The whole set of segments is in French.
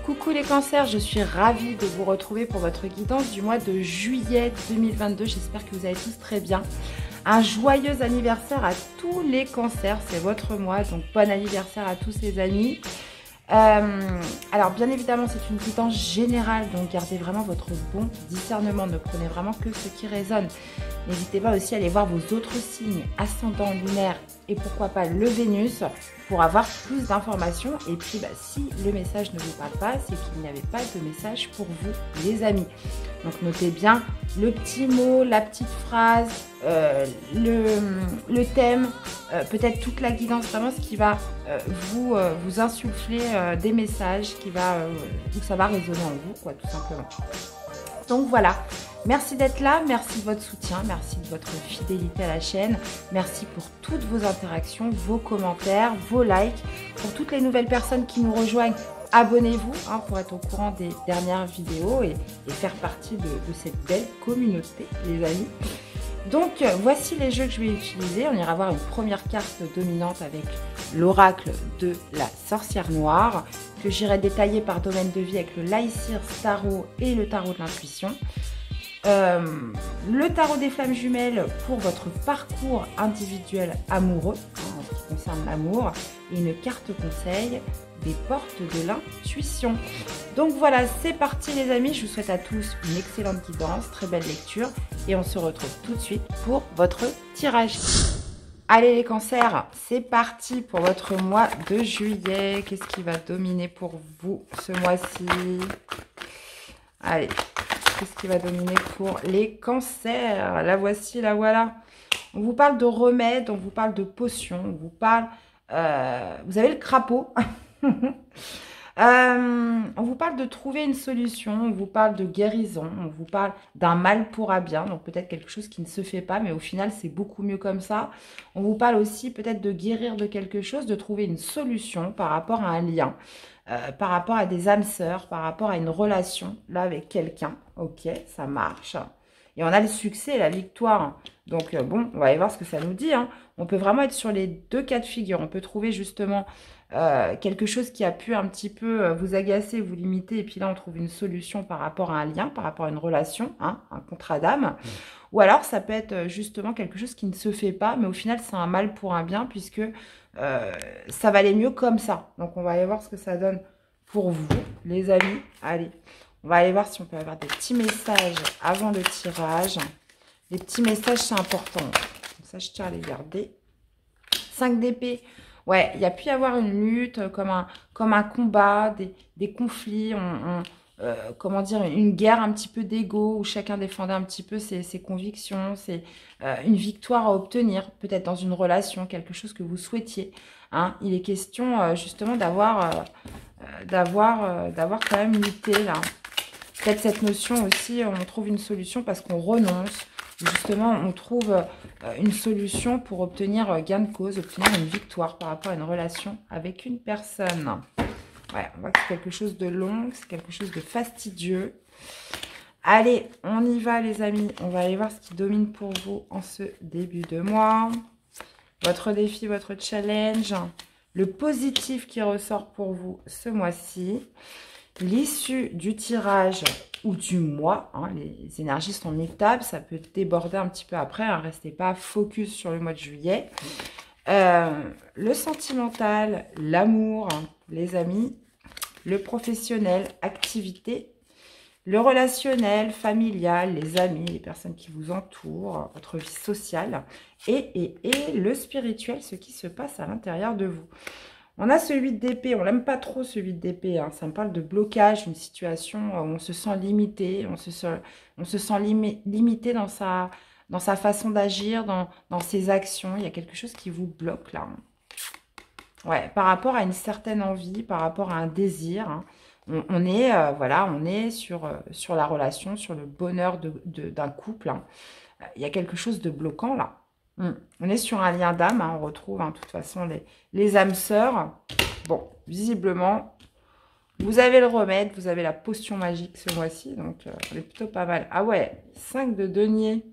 Coucou les cancers, je suis ravie de vous retrouver pour votre guidance du mois de juillet 2022. J'espère que vous allez tous très bien. Un joyeux anniversaire à tous les cancers, c'est votre mois, donc bon anniversaire à tous les amis. Alors bien évidemment c'est une guidance générale, donc gardez vraiment votre bon discernement, ne prenez vraiment que ce qui résonne. N'hésitez pas aussi à aller voir vos autres signes, ascendant, lunaire et pourquoi pas le Vénus pour avoir plus d'informations. Et puis si le message ne vous parle pas, c'est qu'il n'y avait pas de message pour vous les amis. Donc notez bien le petit mot, la petite phrase, le thème, peut-être toute la guidance, vraiment ce qui va vous insuffler des messages, où ça va résonner en vous, quoi, tout simplement. Donc voilà, merci d'être là, merci de votre soutien, merci de votre fidélité à la chaîne, merci pour toutes vos interactions, vos commentaires, vos likes. Pour toutes les nouvelles personnes qui nous rejoignent, abonnez-vous pour être au courant des dernières vidéos et faire partie de cette belle communauté, les amis. Donc voici les jeux que je vais utiliser. On ira voir une première carte dominante avec l'oracle de la sorcière noire, que j'irai détailler par domaine de vie avec le Lysirs tarot et le tarot de l'intuition. Le tarot des flammes jumelles pour votre parcours individuel amoureux, en ce qui concerne l'amour, et une carte conseil des portes de l'intuition. Donc voilà, c'est parti les amis, je vous souhaite à tous une excellente guidance, très belle lecture, et on se retrouve tout de suite pour votre tirage. Allez les cancers, c'est parti pour votre mois de juillet. Qu'est-ce qui va dominer pour vous ce mois-ci? Allez, qu'est-ce qui va dominer pour les cancers? La voici, la voilà. On vous parle de remèdes, on vous parle de potions, on vous parle... vous avez le crapaud. On vous parle de trouver une solution, on vous parle de guérison, on vous parle d'un mal pour un bien, donc peut-être quelque chose qui ne se fait pas, mais au final c'est beaucoup mieux comme ça. On vous parle aussi peut-être de guérir de quelque chose, de trouver une solution par rapport à un lien, par rapport à des âmes sœurs, par rapport à une relation là avec quelqu'un. Ok, ça marche. Et on a le succès, la victoire. Donc bon, on va aller voir ce que ça nous dit. On peut vraiment être sur les deux cas de figure. On peut trouver justement quelque chose qui a pu un petit peu vous agacer, vous limiter. Et puis là, on trouve une solution par rapport à un lien, par rapport à une relation, un contrat d'âme. Ou alors, ça peut être justement quelque chose qui ne se fait pas. Mais au final, c'est un mal pour un bien puisque ça va aller mieux comme ça. Donc, on va aller voir ce que ça donne pour vous, les amis. Allez. On va aller voir si on peut avoir des petits messages avant le tirage. Les petits messages, c'est important. Comme ça, je tiens à les garder. 5 d'épée. Ouais, il y a pu y avoir une lutte, comme un combat, des conflits, comment dire, une guerre un petit peu d'ego, où chacun défendait un petit peu ses convictions. C'est une victoire à obtenir, peut-être dans une relation, quelque chose que vous souhaitiez. Il est question justement d'avoir quand même lutté là. Peut-être cette notion aussi, on trouve une solution parce qu'on renonce. Justement, on trouve une solution pour obtenir gain de cause, obtenir une victoire par rapport à une relation avec une personne. Ouais, on voit que c'est quelque chose de long, c'est quelque chose de fastidieux. Allez, on y va les amis. On va aller voir ce qui domine pour vous en ce début de mois. Votre défi, votre challenge. Le positif qui ressort pour vous ce mois-ci. L'issue du tirage ou du mois, les énergies sont mutables, ça peut déborder un petit peu après, restez pas focus sur le mois de juillet. Le sentimental, l'amour, les amis, le professionnel, activité, le relationnel, familial, les amis, les personnes qui vous entourent, votre vie sociale et le spirituel, ce qui se passe à l'intérieur de vous. On a ce 8 d'épée, on n'aime pas trop ce 8 d'épée, ça me parle de blocage, une situation où on se sent limité, on se sent limité dans sa façon d'agir, dans ses actions. Il y a quelque chose qui vous bloque là. Ouais, par rapport à une certaine envie, par rapport à un désir, on est sur la relation, sur le bonheur d'un couple. Il y a quelque chose de bloquant là. On est sur un lien d'âme, on retrouve de toute façon les âmes sœurs. Bon, visiblement, vous avez le remède, vous avez la potion magique ce mois-ci, donc elle est plutôt pas mal. Ah ouais, 5 de denier.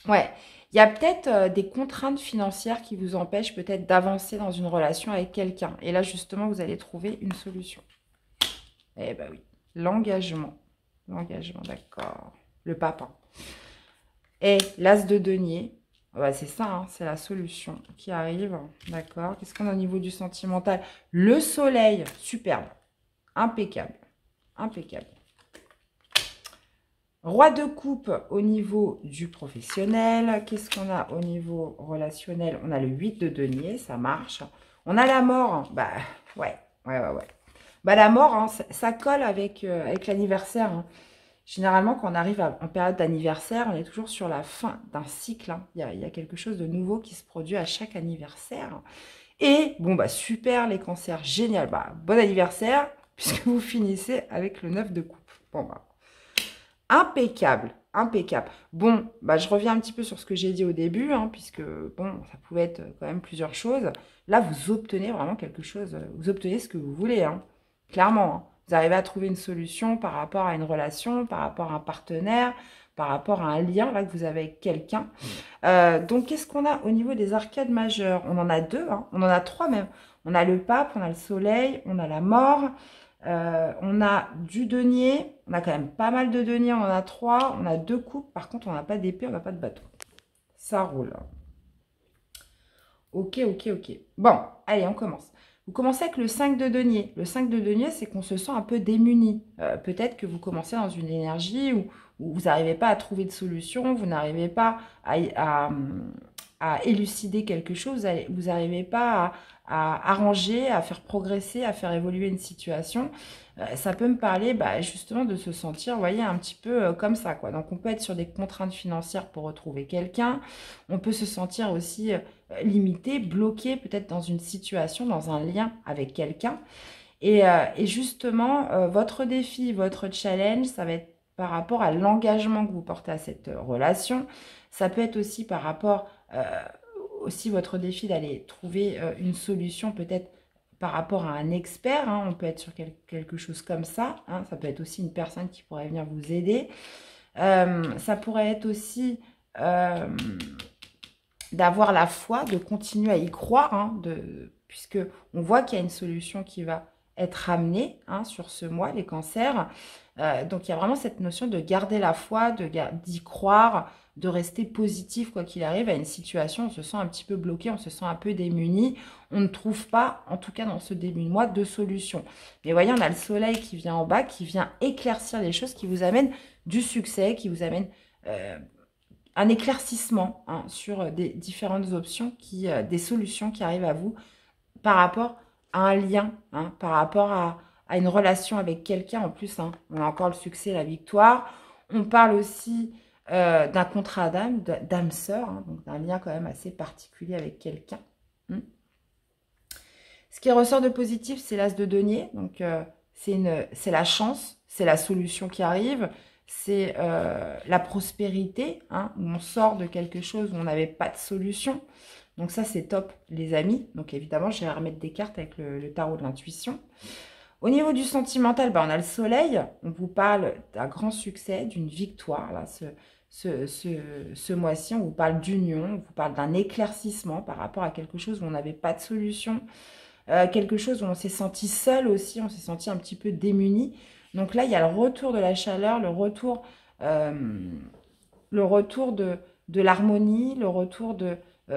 Ouais, Il y a peut-être des contraintes financières qui vous empêchent peut-être d'avancer dans une relation avec quelqu'un. Et là, justement, vous allez trouver une solution. Eh ben oui, l'engagement. L'engagement, d'accord. Le papa. Et l'as de denier. Bah, c'est ça, hein, c'est la solution qui arrive. D'accord. Qu'est-ce qu'on a au niveau du sentimental? Le soleil, superbe. Impeccable. Impeccable. Roi de coupe au niveau du professionnel. Qu'est-ce qu'on a au niveau relationnel? On a le 8 de denier, ça marche. On a la mort. Bah, ouais. Bah, la mort, hein, ça colle avec l'anniversaire. Hein. Généralement, quand on arrive en période d'anniversaire, on est toujours sur la fin d'un cycle. Hein. Il y a quelque chose de nouveau qui se produit à chaque anniversaire. Et, bon, bah, super, les cancers, génial. Bah, bon anniversaire, puisque vous finissez avec le 9 de coupe. Bon, bah, impeccable, impeccable. Bon, bah, je reviens un petit peu sur ce que j'ai dit au début, hein, puisque, bon, ça pouvait être quand même plusieurs choses. Là, vous obtenez vraiment quelque chose, vous obtenez ce que vous voulez, hein, clairement. Hein. Vous arrivez à trouver une solution par rapport à une relation, par rapport à un partenaire, par rapport à un lien là, que vous avez avec quelqu'un. Donc, qu'est-ce qu'on a au niveau des arcades majeures? On en a deux, hein, on en a trois même. On a le pape, on a le soleil, on a la mort. On a du denier, on a quand même pas mal de deniers, on en a 3, on a 2 coupes, par contre on n'a pas d'épée, on n'a pas de bateau. Ça roule. Ok. Bon, allez, on commence. Vous commencez avec le 5 de denier. Le 5 de denier, c'est qu'on se sent un peu démuni. Peut-être que vous commencez dans une énergie où vous n'arrivez pas à trouver de solution, vous n'arrivez pas à élucider quelque chose, vous n'arrivez pas à arranger, à faire progresser, à faire évoluer une situation. Ça peut me parler justement de se sentir, vous voyez, un petit peu comme ça, quoi. Donc, on peut être sur des contraintes financières pour retrouver quelqu'un. On peut se sentir aussi limité, bloqué, peut-être dans une situation, dans un lien avec quelqu'un. Et justement, votre défi, votre challenge, ça va être par rapport à l'engagement que vous portez à cette relation. Ça peut être aussi par rapport, aussi votre défi d'aller trouver une solution peut-être par rapport à un expert. Hein. On peut être sur quelque chose comme ça. Hein. Ça peut être aussi une personne qui pourrait venir vous aider. Ça pourrait être aussi d'avoir la foi, de continuer à y croire, hein, puisque on voit qu'il y a une solution qui va être amenée hein, sur ce mois, les cancers. Donc, il y a vraiment cette notion de garder la foi, d'y croire, de rester positif quoi qu'il arrive à une situation. On se sent un petit peu bloqué, on se sent un peu démuni. On ne trouve pas, en tout cas dans ce début de mois, de solution. Mais voyez, on a le soleil qui vient en bas, qui vient éclaircir les choses, qui vous amène du succès, qui vous amène un éclaircissement hein, sur des différentes options, des solutions qui arrivent à vous par rapport à un lien, hein, par rapport à une relation avec quelqu'un. En plus, hein, on a encore le succès, la victoire. On parle aussi d'un contrat d'âme sœur, hein, donc d'un lien quand même assez particulier avec quelqu'un. Ce qui ressort de positif, c'est l'as de denier. Donc, c'est la chance, c'est la solution qui arrive, c'est la prospérité, hein, où on sort de quelque chose où on n'avait pas de solution. Donc ça, c'est top, les amis. Donc évidemment, je vais remettre des cartes avec le tarot de l'intuition. Au niveau du sentimental, on a le soleil. On vous parle d'un grand succès, d'une victoire. Là, ce mois-ci, on vous parle d'union, on vous parle d'un éclaircissement par rapport à quelque chose où on n'avait pas de solution. Quelque chose où on s'est senti seul aussi, on s'est senti un petit peu démuni. Donc là, il y a le retour de la chaleur, le retour de l'harmonie, le retour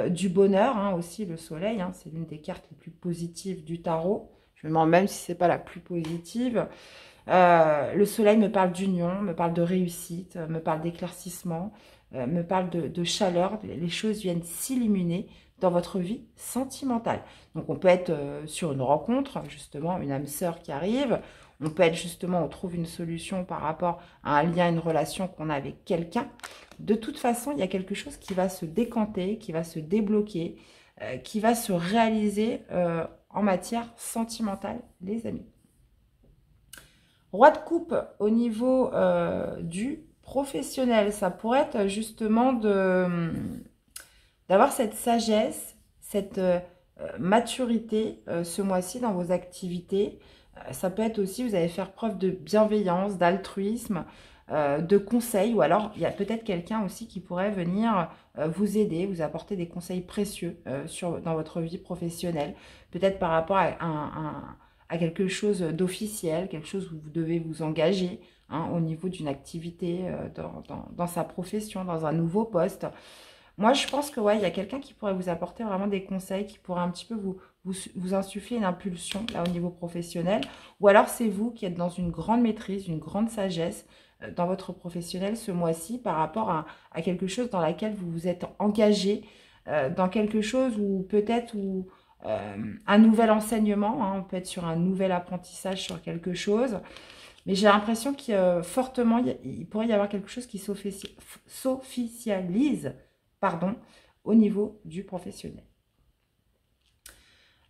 du bonheur, hein, aussi le soleil. Hein, c'est l'une des cartes les plus positives du tarot. Je me demande même si ce n'est pas la plus positive. Le soleil me parle d'union, me parle de réussite, me parle d'éclaircissement, me parle de chaleur. Les choses viennent s'illuminer dans votre vie sentimentale. Donc, on peut être sur une rencontre, justement, une âme sœur qui arrive. On peut être justement, on trouve une solution par rapport à un lien, une relation qu'on a avec quelqu'un. De toute façon, il y a quelque chose qui va se décanter, qui va se débloquer, qui va se réaliser en matière sentimentale, les amis. Roi de coupe au niveau du professionnel, ça pourrait être justement d'avoir cette sagesse, cette maturité ce mois-ci dans vos activités. Ça peut être aussi, vous allez faire preuve de bienveillance, d'altruisme. de conseils, ou alors il y a peut-être quelqu'un aussi qui pourrait venir vous aider, vous apporter des conseils précieux dans votre vie professionnelle, peut-être par rapport à quelque chose d'officiel, quelque chose où vous devez vous engager hein, au niveau d'une activité dans sa profession, dans un nouveau poste. Moi, je pense que ouais, il y a quelqu'un qui pourrait vous apporter vraiment des conseils, qui pourrait un petit peu vous insuffler une impulsion là au niveau professionnel. Ou alors c'est vous qui êtes dans une grande maîtrise, une grande sagesse dans votre professionnel ce mois-ci par rapport à quelque chose dans laquelle vous vous êtes engagé, dans quelque chose où peut-être un nouvel enseignement, hein, on peut être sur un nouvel apprentissage sur quelque chose. Mais j'ai l'impression qu'il fortement, il pourrait y avoir quelque chose qui s'officialise, pardon, au niveau du professionnel.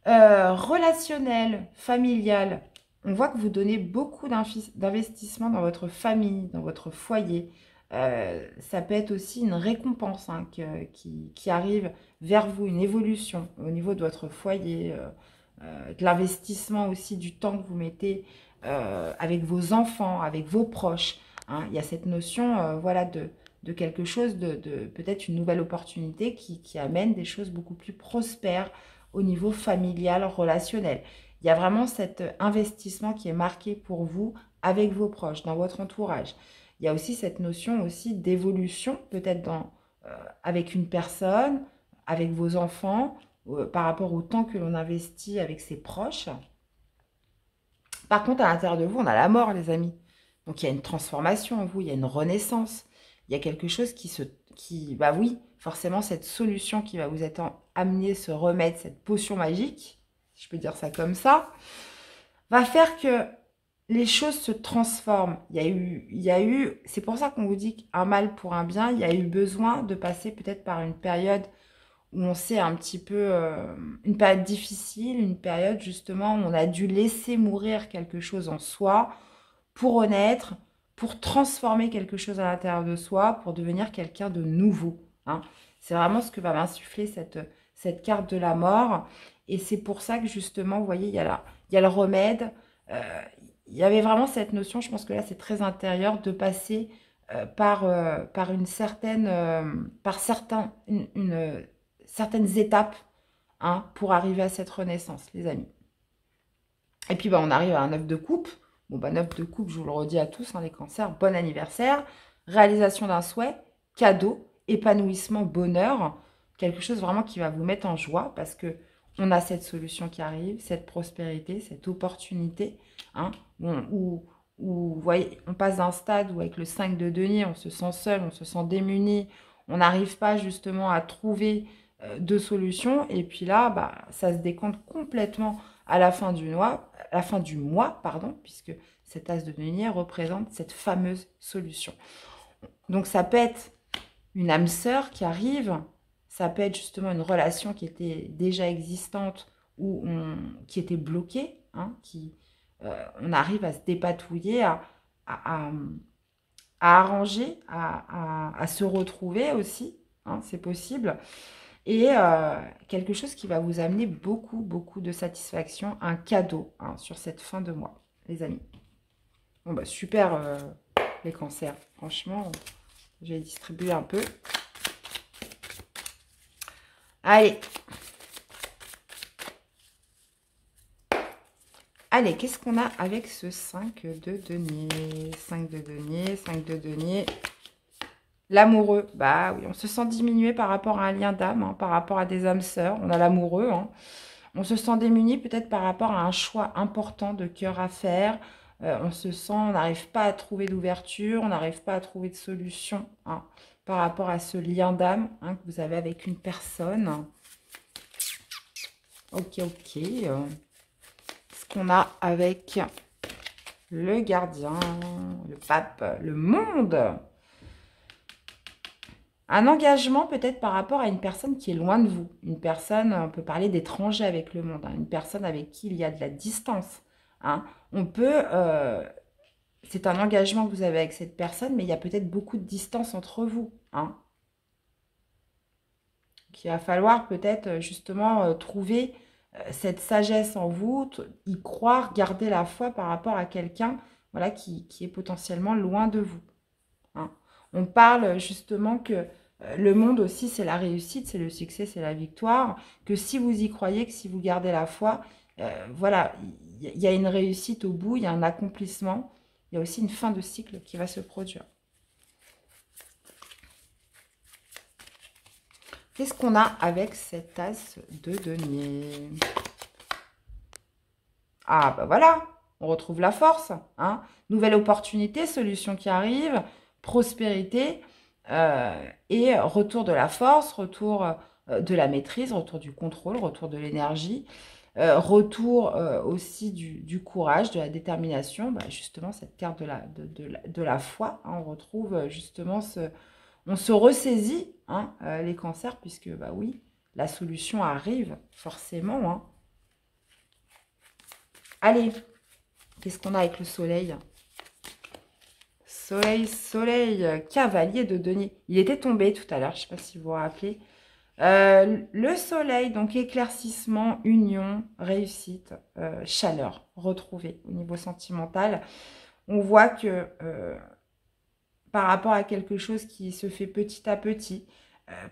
Relationnel, familial, on voit que vous donnez beaucoup d'investissement dans votre famille, dans votre foyer. Ça peut être aussi une récompense hein, qui arrive vers vous, une évolution au niveau de votre foyer, de l'investissement aussi du temps que vous mettez avec vos enfants, avec vos proches. Hein. Il y a cette notion voilà, de quelque chose, de peut-être une nouvelle opportunité qui amène des choses beaucoup plus prospères au niveau familial, relationnel. Il y a vraiment cet investissement qui est marqué pour vous avec vos proches, dans votre entourage. Il y a aussi cette notion aussi d'évolution, peut-être avec une personne, avec vos enfants, par rapport au temps que l'on investit avec ses proches. Par contre, à l'intérieur de vous, on a la mort, les amis. Donc, il y a une transformation en vous, il y a une renaissance. Il y a quelque chose bah oui, forcément, cette solution qui va vous être amenée, ce remède, cette potion magique, si je peux dire ça comme ça, va faire que les choses se transforment. C'est pour ça qu'on vous dit qu'un mal pour un bien, il y a eu besoin de passer peut-être par une période où on sait un petit peu, une période difficile, une période justement où on a dû laisser mourir quelque chose en soi pour renaître, pour transformer quelque chose à l'intérieur de soi, pour devenir quelqu'un de nouveau. Hein. C'est vraiment ce que va m'insuffler cette carte de la mort. Et c'est pour ça que justement, vous voyez, il y a le remède. Il y avait vraiment cette notion, je pense que là c'est très intérieur, de passer par certaines étapes hein, pour arriver à cette renaissance, les amis. Et puis, bah, on arrive à un 9 de coupe. Bon, bah, 9 de coupe, je vous le redis à tous, hein, les cancers, bon anniversaire, réalisation d'un souhait, cadeau, épanouissement, bonheur, quelque chose vraiment qui va vous mettre en joie parce que on a cette solution qui arrive, cette prospérité, cette opportunité, hein, où vous voyez, on passe d'un stade où avec le 5 de denier, on se sent seul, on se sent démuni, on n'arrive pas justement à trouver de solutions, et puis là, bah, ça se décompte complètement à la fin du mois, pardon, puisque cet as de denier représente cette fameuse solution. Donc ça peut être une âme sœur qui arrive, ça peut être justement une relation qui était déjà existante ou qui était bloquée, hein, on arrive à se dépatouiller, à arranger, à se retrouver aussi, hein, c'est possible. Et quelque chose qui va vous amener beaucoup, beaucoup de satisfaction, un cadeau hein, sur cette fin de mois, les amis. Bon, bah super, les cancers. Franchement, je vais distribuer un peu. Allez. Allez, qu'est-ce qu'on a avec ce 5 de denier? 5 de denier, 5 de denier. L'amoureux, bah oui, on se sent diminué par rapport à un lien d'âme, hein, par rapport à des âmes sœurs. On a l'amoureux, hein. On se sent démuni peut-être par rapport à un choix important de cœur à faire. On n'arrive pas à trouver d'ouverture, on n'arrive pas à trouver de solution hein, par rapport à ce lien d'âme hein, que vous avez avec une personne. Ok. Ce qu'on a avec le gardien, le pape, le monde. Un engagement peut-être par rapport à une personne qui est loin de vous. Une personne, on peut parler d'étranger avec le monde. Hein, une personne avec qui il y a de la distance. Hein. C'est un engagement que vous avez avec cette personne, mais il y a peut-être beaucoup de distance entre vous. Hein. Donc, il va falloir peut-être justement trouver cette sagesse en vous, y croire, garder la foi par rapport à quelqu'un voilà, qui est potentiellement loin de vous. On parle justement que le monde aussi, c'est la réussite, c'est le succès, c'est la victoire. Que si vous y croyez, que si vous gardez la foi, voilà, il y a une réussite au bout, il y a un accomplissement. Il y a aussi une fin de cycle qui va se produire. Qu'est-ce qu'on a avec cette as de denier? Ah, bah voilà, on retrouve la force. Hein. Nouvelle opportunité, solution qui arrive, prospérité et retour de la force, retour de la maîtrise, retour du contrôle, retour de l'énergie, retour aussi du courage, de la détermination. Bah, justement, cette carte de la foi, hein, on retrouve justement on se ressaisit, hein, les cancers, puisque, bah oui, la solution arrive forcément. Hein. Allez, qu'est-ce qu'on a avec le soleil? Soleil, soleil, cavalier de denier. Il était tombé tout à l'heure, je ne sais pas si vous vous rappelez. Le soleil, donc éclaircissement, union, réussite, chaleur, retrouvée au niveau sentimental. On voit que par rapport à quelque chose qui se fait petit à petit,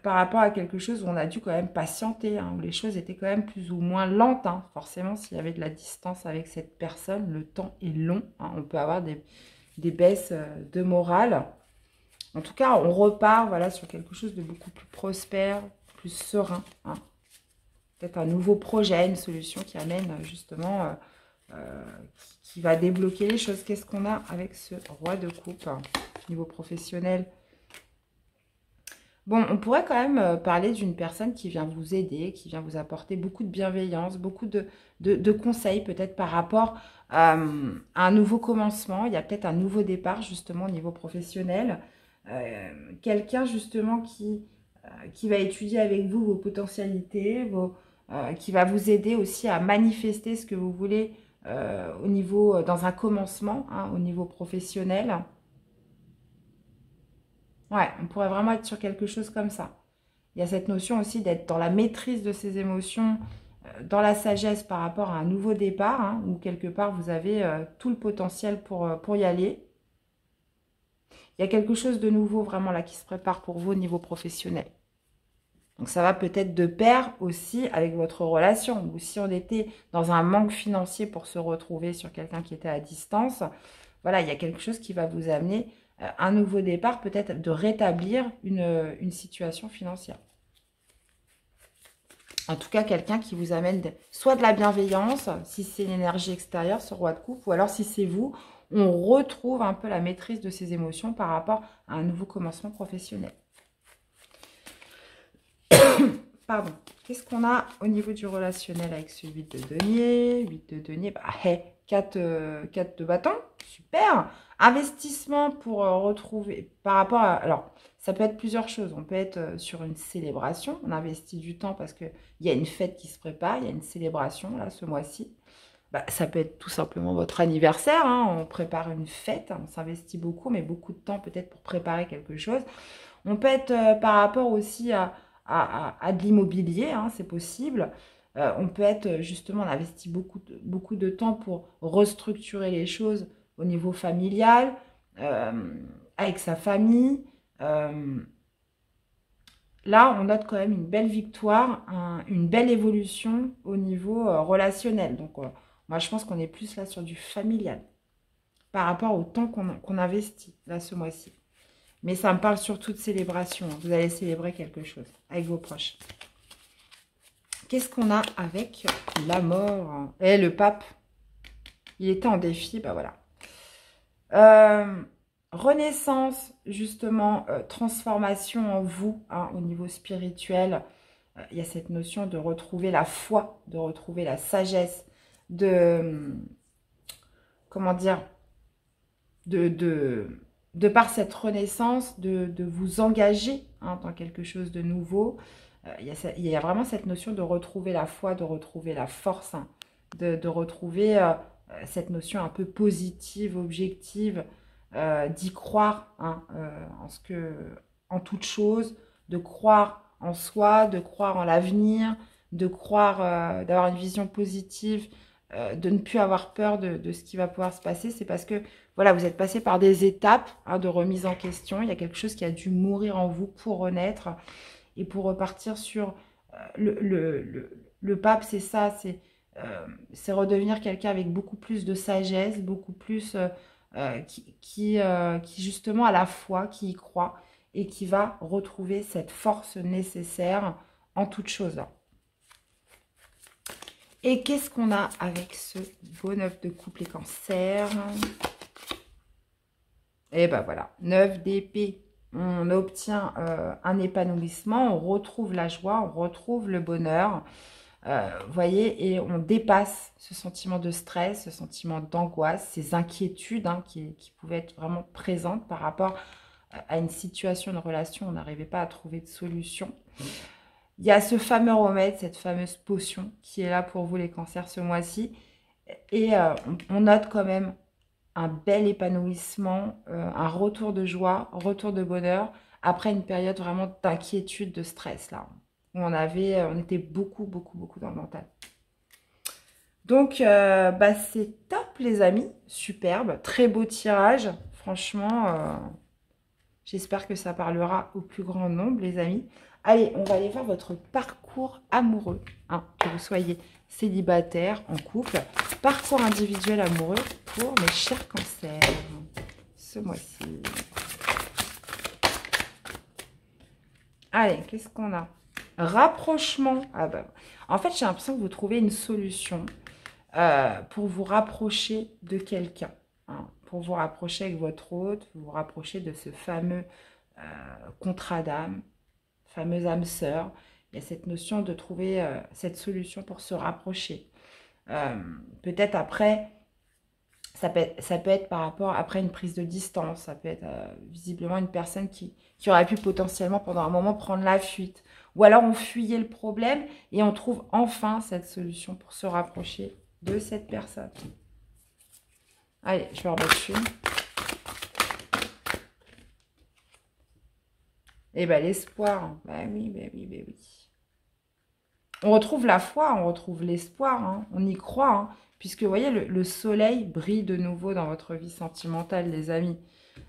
par rapport à quelque chose où on a dû quand même patienter, hein, où les choses étaient quand même plus ou moins lentes. Hein. Forcément, s'il y avait de la distance avec cette personne, le temps est long. Hein. On peut avoir des baisses de morale. En tout cas, on repart voilà, sur quelque chose de beaucoup plus prospère, plus serein. Hein. Peut-être un nouveau projet, une solution qui amène justement, qui va débloquer les choses. Qu'est-ce qu'on a avec ce roi de coupe niveau professionnel? Bon, on pourrait quand même parler d'une personne qui vient vous aider, qui vient vous apporter beaucoup de bienveillance, beaucoup de conseils peut-être par rapport à un nouveau commencement. Il y a peut-être un nouveau départ justement au niveau professionnel. Quelqu'un justement qui va étudier avec vous vos potentialités, qui va vous aider aussi à manifester ce que vous voulez au niveau, dans un commencement, hein, au niveau professionnel. Ouais, on pourrait vraiment être sur quelque chose comme ça. Il y a cette notion aussi d'être dans la maîtrise de ses émotions, dans la sagesse par rapport à un nouveau départ, hein, où quelque part vous avez tout le potentiel pour y aller. Il y a quelque chose de nouveau vraiment là qui se prépare pour vous au niveau professionnel. Donc ça va peut-être de pair aussi avec votre relation. Ou si on était dans un manque financier pour se retrouver sur quelqu'un qui était à distance, voilà, il y a quelque chose qui va vous amener un nouveau départ, peut-être de rétablir une situation financière. En tout cas, quelqu'un qui vous amène soit de la bienveillance, si c'est l'énergie extérieure, ce roi de coupe, ou alors si c'est vous, on retrouve un peu la maîtrise de ses émotions par rapport à un nouveau commencement professionnel. Pardon. Qu'est-ce qu'on a au niveau du relationnel avec ce 8 de denier? 8 de denier, bah, hey, 4 de bâton, super. Investissement pour retrouver, par rapport à... Alors, ça peut être plusieurs choses. On peut être sur une célébration. On investit du temps parce qu'il y a une fête qui se prépare. Il y a une célébration, là, ce mois-ci. Bah, ça peut être tout simplement votre anniversaire. Hein. On prépare une fête. On s'investit beaucoup, mais beaucoup de temps peut-être pour préparer quelque chose. On peut être par rapport aussi à de l'immobilier, hein, c'est possible. On peut être, justement, on investit beaucoup de temps pour restructurer les choses au niveau familial, avec sa famille. Là, on note quand même une belle victoire, une belle évolution au niveau relationnel. Donc, moi, je pense qu'on est plus là sur du familial par rapport au temps qu'on investit là ce mois-ci. Mais ça me parle surtout de célébration. Vous allez célébrer quelque chose avec vos proches. Qu'est-ce qu'on a avec la mort? Et le pape, il était en défi, bah voilà. Renaissance, justement, transformation en vous, hein, au niveau spirituel. Il y a cette notion de retrouver la foi, de retrouver la sagesse, comment dire, de par cette renaissance, de vous engager, hein, dans quelque chose de nouveau. Il y a vraiment cette notion de retrouver la foi, de retrouver la force, hein, de retrouver cette notion un peu positive, objective, d'y croire, hein, en toute chose, de croire en soi, de croire en l'avenir, de croire, d'avoir une vision positive de ne plus avoir peur de ce qui va pouvoir se passer. C'est parce que, voilà, vous êtes passé par des étapes de remise en question. Il y a quelque chose qui a dû mourir en vous pour renaître et pour repartir sur le pape, c'est ça, c'est redevenir quelqu'un avec beaucoup plus de sagesse, beaucoup plus qui justement a la foi, qui y croit et qui va retrouver cette force nécessaire en toute chose. Et qu'est-ce qu'on a avec ce beau 9 de coupe les cancers? Et ben voilà, 9 d'épée. On obtient un épanouissement, on retrouve la joie, on retrouve le bonheur. Vous voyez, et on dépasse ce sentiment de stress, ce sentiment d'angoisse, ces inquiétudes qui pouvaient être vraiment présentes par rapport à une situation, une relation, on n'arrivait pas à trouver de solution. Il y a ce fameux remède, cette fameuse potion qui est là pour vous les cancers ce mois-ci. Et on note quand même un bel épanouissement, un retour de joie, un retour de bonheur, après une période vraiment d'inquiétude, de stress, là, où on était beaucoup dans le mental. Donc, c'est top, les amis, superbe, très beau tirage, franchement, j'espère que ça parlera au plus grand nombre, les amis. Allez, on va aller voir votre parcours amoureux, que vous soyez célibataire, en couple, parcours individuel amoureux pour mes chers cancers, ce mois-ci. Allez, qu'est-ce qu'on a? Rapprochement. En fait, j'ai l'impression que vous trouvez une solution pour vous rapprocher de quelqu'un. Pour vous rapprocher avec votre hôte, vous rapprocher de ce fameux contrat d'âme, fameuse âme sœur. Il y a cette notion de trouver cette solution pour se rapprocher. Peut-être après, ça peut être par rapport après une prise de distance. Ça peut être visiblement une personne qui aurait pu potentiellement pendant un moment prendre la fuite. Ou alors on fuyait le problème et on trouve enfin cette solution pour se rapprocher de cette personne. Allez, je vais en remettre une. Et bien, l'espoir. Oui. On retrouve la foi, on retrouve l'espoir. On y croit. Puisque, vous voyez, le soleil brille de nouveau dans votre vie sentimentale, les amis.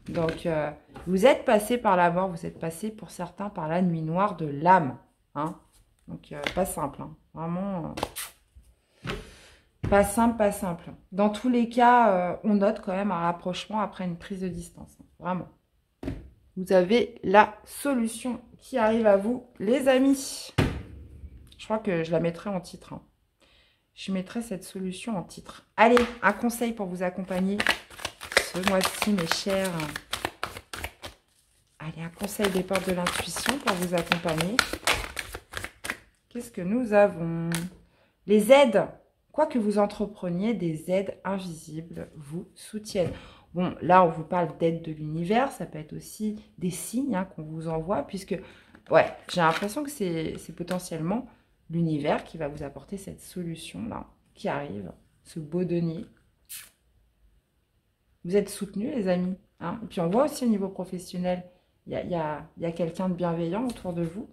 Donc, vous êtes passé par la mort. Vous êtes passé, pour certains, par la nuit noire de l'âme. Donc, pas simple. Vraiment... Pas simple. Dans tous les cas, on note quand même un rapprochement après une prise de distance. Vraiment. Vous avez la solution qui arrive à vous, les amis. Je crois que je la mettrai en titre. Je mettrai cette solution en titre. Allez, un conseil pour vous accompagner ce mois-ci, mes chers. Allez, un conseil des portes de l'intuition pour vous accompagner. Qu'est-ce que nous avons? Les aides. Quoi que vous entrepreniez, des aides invisibles vous soutiennent. Bon, là, on vous parle d'aide de l'univers. Ça peut être aussi des signes qu'on vous envoie. Puisque, ouais, j'ai l'impression que c'est potentiellement l'univers qui va vous apporter cette solution-là, qui arrive, ce beau denier. Vous êtes soutenus, les amis. Et puis, on voit aussi au niveau professionnel, il y a quelqu'un de bienveillant autour de vous.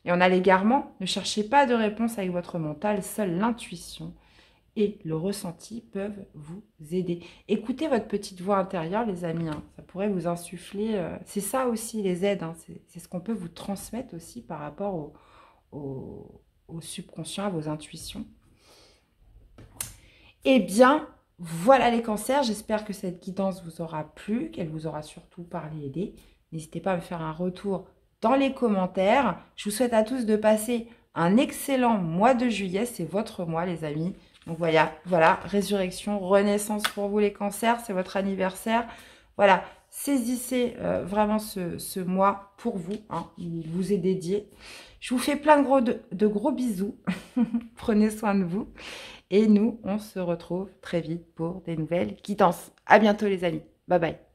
Et on a l'égarement. Ne cherchez pas de réponse avec votre mental. Seule l'intuition et le ressenti peuvent vous aider. Écoutez votre petite voix intérieure, les amis. Ça pourrait vous insuffler. C'est ça aussi, les aides. C'est ce qu'on peut vous transmettre aussi par rapport au subconscient, à vos intuitions. Eh bien, voilà les cancers. J'espère que cette guidance vous aura plu, qu'elle vous aura surtout parlé et aidé. N'hésitez pas à me faire un retour dans les commentaires. Je vous souhaite à tous de passer un excellent mois de juillet. C'est votre mois, les amis. Donc voilà, résurrection, renaissance pour vous les cancers. C'est votre anniversaire. Voilà, saisissez vraiment ce mois pour vous. Il vous est dédié. Je vous fais plein de gros bisous. Prenez soin de vous. Et nous, on se retrouve très vite pour des nouvelles guidances. À bientôt, les amis. Bye bye.